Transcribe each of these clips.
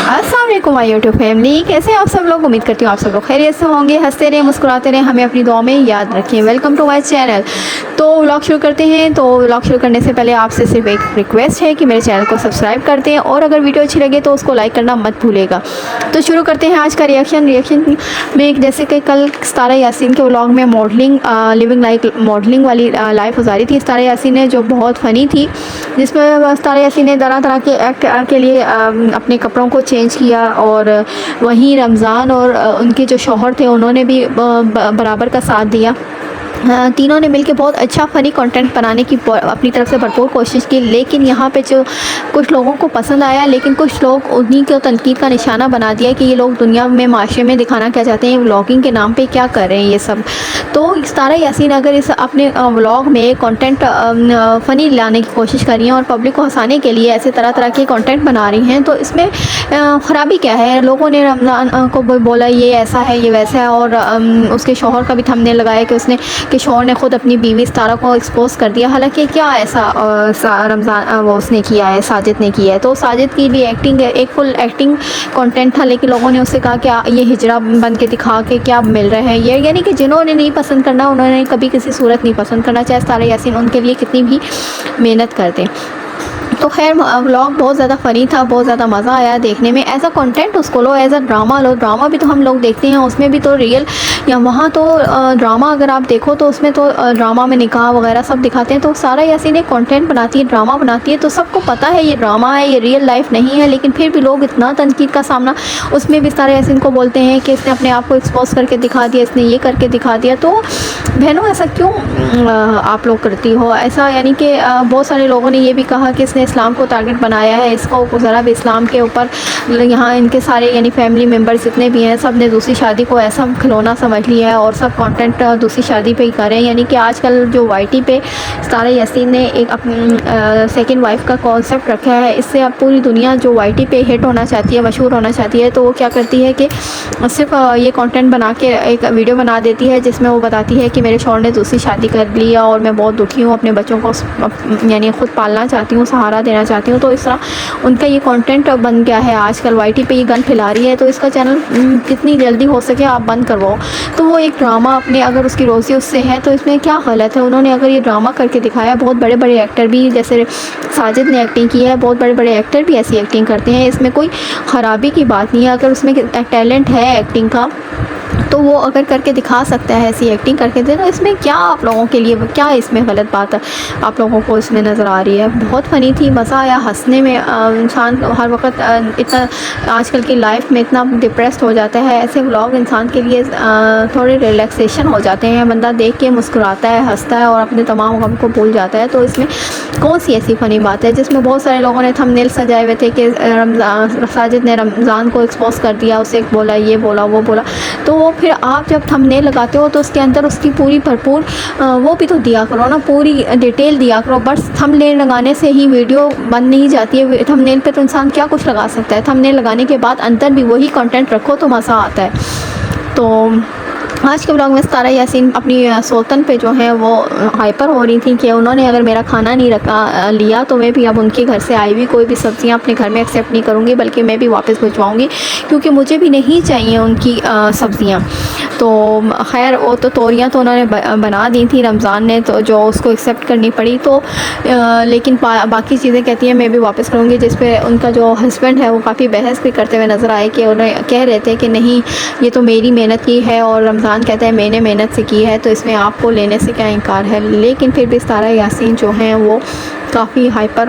अस्सलाम वालेकुम my YouTube family, कैसे हैं आप सब लोग। उम्मीद करती हूँ आप सब लोग खैरियत से होंगे, हंसते रहें, मुस्कुराते रहें, हमें अपनी दुआ में याद रखें। Welcome to my channel. तो व्लॉग शुरू करते हैं। तो व्लॉग शुरू करने से पहले आपसे सिर्फ एक रिक्वेस्ट है कि मेरे चैनल को सब्सक्राइब करते हैं और अगर वीडियो अच्छी लगे तो उसको लाइक करना मत भूलेगा। तो शुरू करते हैं आज का रिएक्शन में। जैसे कि कल सितारा यासीन के व्लॉग में मॉडलिंग लिविंग लाइक मॉडलिंग वाली लाइफ गुजारी थी सितारा यासीन ने, जो बहुत फ़नी थी, जिसमें सितारा यासीन ने तरह तरह के एक्ट के लिए अपने कपड़ों को चेंज किया। और वहीं रमज़ान और उनके जो शौहर थे उन्होंने भी बराबर का साथ दिया। तीनों ने मिलकर बहुत अच्छा फ़नी कंटेंट बनाने की अपनी तरफ से भरपूर कोशिश की। लेकिन यहाँ पे जो कुछ लोगों को पसंद आया, लेकिन कुछ लोग उन्हीं को तनकीद का निशाना बना दिया कि ये लोग दुनिया में माशरे में दिखाना क्या चाहते हैं, व्लॉगिंग के नाम पे क्या कर रहे हैं ये सब। तो सितारा यासीन अगर इस अपने व्लॉग में कंटेंट फ़नी लाने की कोशिश कर रही हैं और पब्लिक को हंसाने के लिए ऐसे तरह तरह के कंटेंट बना रही हैं, तो इसमें ख़राबी क्या है। लोगों ने रमज़ान को बोला ये ऐसा है ये वैसा है, और उसके शौहर का भी थंबनेल लगाया कि उसने कि शौहर ने ख़ुद अपनी बीवी सितारा को एक्सपोज कर दिया। हालांकि क्या ऐसा रमज़ान वो उसने किया है, साजिद ने किया है। तो साजिद की भी एक्टिंग एक फुल एक्टिंग कंटेंट था, लेकिन लोगों ने उससे कहा कि ये हिजरा बन के दिखा के क्या मिल रहा है ये, यानी कि जिन्होंने नहीं पसंद करना उन्होंने कभी किसी सूरत नहीं पसंद करना, चाहे सितारा यासीन उनके लिए कितनी भी मेहनत करते। तो खैर व्लॉग बहुत ज़्यादा फ़नी था, बहुत ज़्यादा मज़ा आया देखने में। ऐसा कंटेंट उसको लो, एज अ ड्रामा लो। ड्रामा भी तो हम लोग देखते हैं, उसमें भी तो रियल या वहाँ तो ड्रामा अगर आप देखो तो उसमें तो ड्रामा में निकाह वगैरह सब दिखाते हैं। तो सारा यासीन एक कंटेंट बनाती है, ड्रामा बनाती है, तो सबको पता है ये ड्रामा है, ये रियल लाइफ नहीं है, लेकिन फिर भी लोग इतना तनकीद का सामना उसमें भी सारा यासीन को बोलते हैं कि इसने अपने आप को एक्सपोज करके दिखा दिया, इसने ये करके दिखा दिया। तो बहनों ऐसा क्यों आप लोग करती हो ऐसा, यानी कि बहुत सारे लोगों ने ये भी कहा कि इसने इस्लाम को टारगेट बनाया है, इसको ज़रा भी इस्लाम के ऊपर, यहाँ इनके सारे यानी फैमिली मेम्बर्स जितने भी हैं सब ने दूसरी शादी को ऐसा खिलौना समझ लिया है और सब कंटेंट दूसरी शादी पे ही कर रहे हैं। यानी कि आजकल जो वाईटी पे सितारा यासीन ने एक अपनी सेकंड वाइफ का कॉन्सेप्ट रखा है, इससे अब पूरी दुनिया जो वाईटी पे हिट होना चाहती है, मशहूर होना चाहती है, तो वो क्या करती है कि सिर्फ ये कंटेंट बना के एक वीडियो बना देती है जिसमें वो बताती है कि मेरे शौहर ने दूसरी शादी कर लिया और मैं बहुत दुखी हूँ, अपने बच्चों को यानी ख़ुद पालना चाहती हूँ, सहारा देना चाहती हूँ। तो इस तरह उनका ये कंटेंट बन गया है। आजकल वाईटी पे ये गन फैला रही है, तो इसका चैनल जितनी जल्दी हो सके आप बंद करवाओ। तो वो एक ड्रामा अपने, अगर उसकी रोज़ी उससे है तो इसमें क्या गलत है। उन्होंने अगर ये ड्रामा करके दिखाया, बहुत बड़े बड़े एक्टर भी जैसे साजिद ने एक्टिंग की है, बहुत बड़े बड़े एक्टर भी ऐसी एक्टिंग करते हैं, इसमें कोई ख़राबी की बात नहीं है। अगर उसमें टैलेंट है एक्टिंग का तो वो अगर करके दिखा सकता है, ऐसी एक्टिंग करके दे, तो इसमें क्या आप लोगों के लिए क्या इसमें गलत बात है आप लोगों को इसमें नज़र आ रही है। बहुत फ़नी थी, मज़ा आया हंसने में। इंसान हर वक्त इतना आजकल की लाइफ में इतना डिप्रेस्ड हो जाता है, ऐसे व्लॉग इंसान के लिए थोड़े रिलैक्सेशन हो जाते हैं, बंदा देख के मुस्कुराता है, हंसता है और अपने तमाम गम को भूल जाता है। तो इसमें कौन सी ऐसी फ़नी बात है जिसमें बहुत सारे लोगों ने थंबनेल सजाए हुए थे कि साजिद ने रमज़ान को एक्सपोज कर दिया, उसे बोला ये बोला वो बोला। तो वो फिर आप जब थंबनेल लगाते हो तो उसके अंदर उसकी पूरी भरपूर वो भी तो दिया करो ना, पूरी डिटेल दिया करो। बस थंबनेल लगाने से ही वीडियो बन नहीं जाती है। थंबनेल पे तो इंसान क्या कुछ लगा सकता है, थंबनेल लगाने के बाद अंदर भी वही कंटेंट रखो तो मज़ा आता है। तो आज के ब्लॉग में सितारा यासीन अपनी सोतन पे जो है वो हाइपर हो रही थी कि उन्होंने अगर मेरा खाना नहीं रखा लिया तो मैं भी अब उनके घर से आई हुई कोई भी सब्ज़ियां अपने घर में एक्सेप्ट नहीं करूँगी, बल्कि मैं भी वापस भिजवाऊँगी, क्योंकि मुझे भी नहीं चाहिए उनकी सब्ज़ियां। तो खैर वो तो तोरियां तो उन्होंने बना दी थी रमज़ान ने, तो जो उसको एक्सेप्ट करनी पड़ी। तो लेकिन बाकी चीज़ें कहती हैं मैं भी वापस करूँगी, जिस पे उनका जो हस्बैंड है वो काफ़ी बहस भी करते हुए नज़र आए कि उन्हें कह रहे थे कि नहीं ये तो मेरी मेहनत की है, और रमज़ान कहता है मैंने मेहनत से की है, तो इसमें आपको लेने से क्या इनकार है। लेकिन फिर भी सितारा यासीन जो हैं वो काफ़ी हाइपर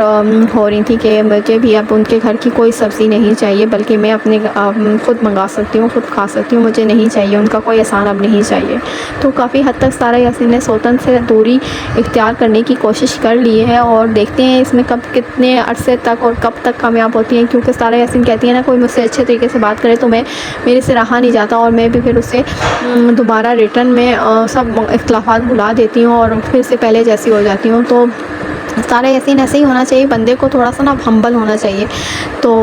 हो रही थी कि मुझे भी अब उनके घर की कोई सब्ज़ी नहीं चाहिए, बल्कि मैं अपने ख़ुद मंगा सकती हूँ, ख़ुद खा सकती हूँ, मुझे नहीं चाहिए उनका कोई एहसान अब नहीं चाहिए। तो काफ़ी हद तक सितारा यासीन ने सोतन से दूरी इख्तियार करने की कोशिश कर ली है, और देखते हैं इसमें कब कितने अरसे तक और कब तक कामयाब होती हैं। क्योंकि सितारा यासीन कहती है ना, कोई मुझसे अच्छे तरीके से बात करे तो मैं मेरे से रहा नहीं जाता, और मैं भी फिर उससे दोबारा रिटर्न में सब इख्तिलाफ़ात भुला देती हूँ और फिर से पहले जैसी हो जाती हूँ। तो सारा यासीन ऐसे ही होना चाहिए, बंदे को थोड़ा सा ना हम्बल होना चाहिए। तो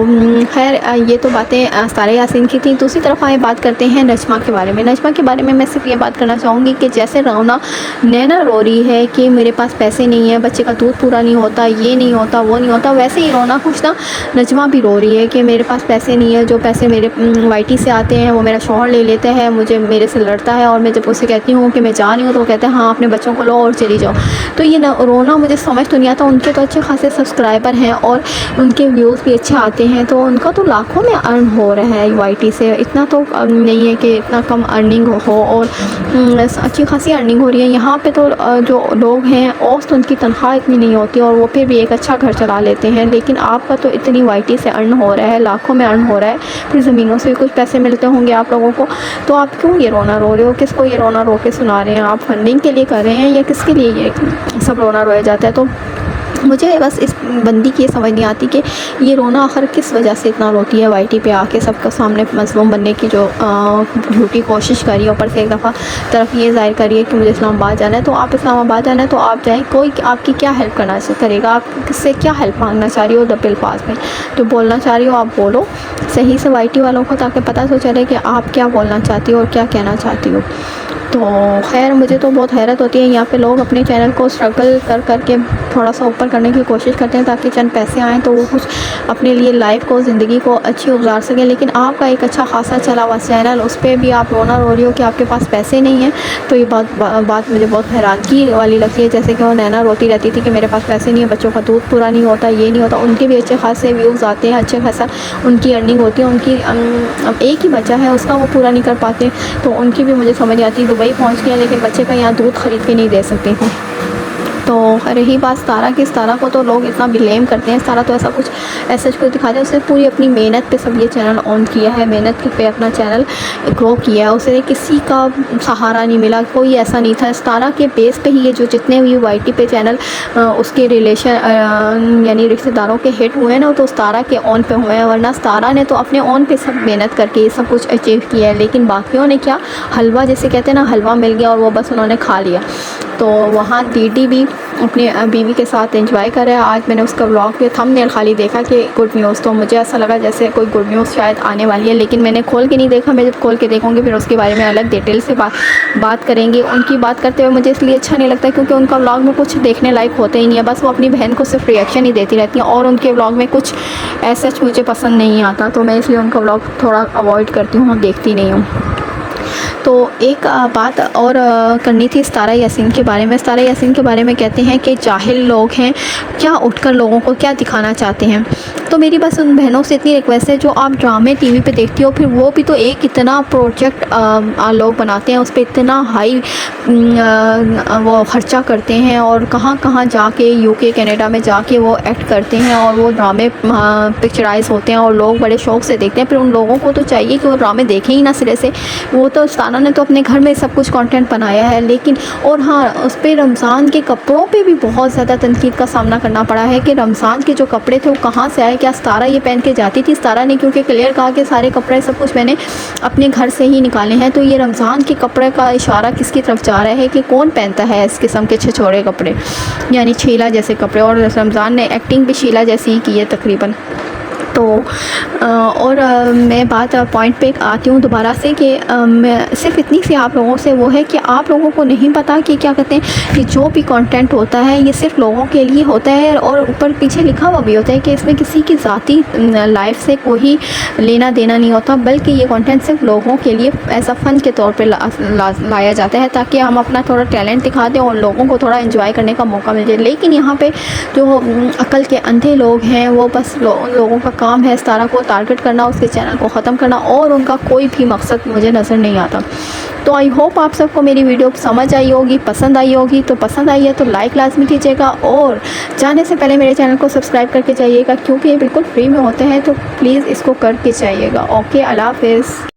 खैर ये तो बातें सारा यासीन की थी। दूसरी तरफ आए बात करते हैं नजमा के बारे में। नजमा के बारे में मैं सिर्फ ये बात करना चाहूँगी कि जैसे रोना नैना रो रही है कि मेरे पास पैसे नहीं है, बच्चे का दूध पूरा नहीं होता, ये नहीं होता, वो नहीं होता, वैसे ही रोना कुछ ना नजमा भी रो रही है कि मेरे पास पैसे नहीं है, जो पैसे मेरे वाईटी से आते हैं वो मेरा शौहर ले लेते हैं, मुझे मेरे से लड़ता है, और मैं जब उससे कहती हूँ कि मैं जा रही हूँ तो वो कहते हैं हाँ अपने बच्चों को लो और चली जाओ। तो ये रोना मुझे समझ तो नहीं आता। उनके तो अच्छे खासे सब्सक्राइबर हैं और उनके व्यूज़ भी अच्छे आते हैं, तो उनका तो लाखों में अर्न हो रहा है वाईटी से, इतना तो नहीं है कि इतना कम अर्निंग हो, और अच्छी खासी अर्निंग हो रही है। यहाँ पे तो जो लोग हैं औसत उनकी तनख्वाह इतनी नहीं होती और वो फिर भी एक अच्छा घर चला लेते हैं, लेकिन आपका तो इतनी वाईटी से अर्न हो रहा है, लाखों में अर्न हो रहा है, फिर ज़मीनों से भी कुछ पैसे मिलते होंगे आप लोगों को। तो आप क्यों ये रोना रो रहे हो? किसको ये रोना रो के सुना रहे हैं? आप फंडिंग के लिए कर रहे हैं या किसके लिए ये सब रोना रोया जाता है? तो मुझे बस इस बंदी की ये समझ नहीं आती कि ये रोना आखिर किस वजह से इतना रोती है वाईटी पे आके सबके सामने मज़लूम बनने की जो झूठी कोशिश करी, ऊपर से एक दफ़ा तरफ ये ज़ाहिर करिए कि मुझे इस्लामाबाद जाना है। तो आप इस्लामाबाद जाना है तो आप जाएँ, कोई आपकी क्या हेल्प करना करेगा? आप किससे क्या हेल्प मांगना चाह रही हो? दबिल पास में जो बोलना चाह रही हो आप बोलो सही से वाईटी वालों को, ताकि पता तो चले कि आप क्या बोलना चाहती हो और क्या कहना चाहती हो। तो खैर मुझे तो बहुत हैरत होती है, यहाँ पे लोग अपने चैनल को स्ट्रगल कर के थोड़ा सा ऊपर करने की कोशिश करते हैं ताकि चंद पैसे आएँ तो वो कुछ अपने लिए लाइफ को, ज़िंदगी को अच्छी गुजार सकें। लेकिन आपका एक अच्छा खासा चला हुआ चैनल, उस पर भी आप रोना रो रही हो कि आपके पास पैसे नहीं हैं। तो ये बात मुझे बहुत हैरानगी वाली लगती है। जैसे कि वो नैना रोती रहती थी कि मेरे पास पैसे नहीं है, बच्चों का दूध पूरा नहीं होता, ये नहीं होता। उनके भी अच्छे खासे व्यूज़ आते हैं, अच्छे खासा उनकी अर्निंग होती है। उनकी अब एक ही बच्चा है उसका वो पूरा नहीं कर पाते, तो उनकी भी मुझे समझ आती है। दुबई पहुंच गया लेकिन बच्चे का यहाँ दूध ख़रीद के नहीं दे सकते थे। तो रही बात सतारा की, सतारा को तो लोग इतना ब्लेम करते हैं। सतारा तो ऐसा कुछ दिखाते हैं, उसने पूरी अपनी मेहनत पे सब ये चैनल ऑन किया है, मेहनत पे अपना चैनल ग्रो किया है, उसे किसी का सहारा नहीं मिला, कोई ऐसा नहीं था। सतारा के बेस पे ही ये जो जितने भी वाईटी पे चैनल उसके रिलेशन यानी रिश्तेदारों के हिट हुए हैं ना, तो सतारा के ऑन पे हुए हैं, वरना सतारा ने तो अपने ऑन पे सब मेहनत करके ये सब कुछ अचीव किया है। लेकिन बाकियों ने क्या, हलवा जैसे कहते हैं ना, हलवा मिल गया और वो बस उन्होंने खा लिया। तो वहाँ दीदी भी अपने बीवी के साथ एंजॉय कर रहा है। आज मैंने उसका व्लॉग पे थंबनेल खाली देखा कि गुड न्यूज़, तो मुझे ऐसा लगा जैसे कोई गुड न्यूज़ शायद आने वाली है, लेकिन मैंने खोल के नहीं देखा। मैं जब खोल के देखूँगी फिर उसके बारे में अलग डिटेल से बात करेंगे। उनकी बात करते हुए मुझे इसलिए अच्छा नहीं लगता क्योंकि उनका व्लॉग में कुछ देखने लायक होता ही नहीं है, बस वो अपनी बहन को सिर्फ रिएक्शन ही देती रहती हैं और उनके व्लॉग में कुछ ऐसा मुझे पसंद नहीं आता, तो मैं इसलिए उनका व्लॉग थोड़ा अवॉइड करती हूँ और देखती नहीं हूँ। तो एक बात और करनी थी सतारा यासीन के बारे में। सतारा यासीन के बारे में कहते हैं कि जाहिल लोग हैं, क्या उठकर लोगों को क्या दिखाना चाहते हैं। तो मेरी बस उन बहनों से इतनी रिक्वेस्ट है, जो आप ड्रामे टीवी पे देखती हो, फिर वो भी तो एक इतना प्रोजेक्ट लोग बनाते हैं, उस पर इतना हाई वो खर्चा करते हैं और कहाँ कहाँ जाके यूके कनाडा में जाके वो एक्ट करते हैं और वो ड्रामे पिक्चराइज होते हैं और लोग बड़े शौक़ से देखते हैं। फिर उन लोगों को तो चाहिए कि वो ड्रामे देखें ही ना सिरे से। वो तो सतारा ने तो अपने घर में सब कुछ कंटेंट बनाया है, लेकिन और हाँ, उस पर रमज़ान के कपड़ों पे भी बहुत ज़्यादा तनकीद का सामना करना पड़ा है कि रमज़ान के जो कपड़े थे वो कहाँ से आए, क्या सतारा ये पहन के जाती थी? सतारा ने क्योंकि क्लियर कहा कि सारे कपड़े सब कुछ मैंने अपने घर से ही निकाले हैं। तो ये रमज़ान के कपड़े का इशारा किसकी तरफ जा रहा है कि कौन पहनता है इस किस्म के छिछोरे कपड़े, यानी शीला जैसे कपड़े। और रमज़ान ने एक्टिंग भी शीला जैसी ही की है तकरीबन। तो और मैं बात पॉइंट पे आती हूँ दोबारा से कि मैं सिर्फ इतनी सी आप लोगों से वो है कि आप लोगों को नहीं पता कि क्या कहते हैं कि जो भी कंटेंट होता है ये सिर्फ लोगों के लिए होता है और ऊपर पीछे लिखा हुआ भी होता है कि इसमें किसी की ज़ाती लाइफ से कोई लेना देना नहीं होता, बल्कि ये कंटेंट सिर्फ लोगों के लिए एज अ फ़न के तौर पे लाया जाता है ताकि हम अपना थोड़ा टैलेंट दिखा दें और लोगों को थोड़ा एंजॉय करने का मौका मिल जाए। लेकिन यहाँ पे जो अक्ल के अंधे लोग हैं वो बस लोगों का काम है सतारा को टारगेट करना, उसके चैनल को ख़त्म करना, और उनका कोई भी मकसद मुझे नज़र नहीं आता। तो आई होप आप सबको मेरी वीडियो समझ आई होगी, पसंद आई होगी। तो पसंद आई है तो लाइक लाजमी कीजिएगा और जाने से पहले मेरे चैनल को सब्सक्राइब करके जाइएगा क्योंकि ये बिल्कुल फ्री में होते हैं, तो प्लीज़ इसको करके जाइएगा। ओके, अल्लाह हाफ़िज़।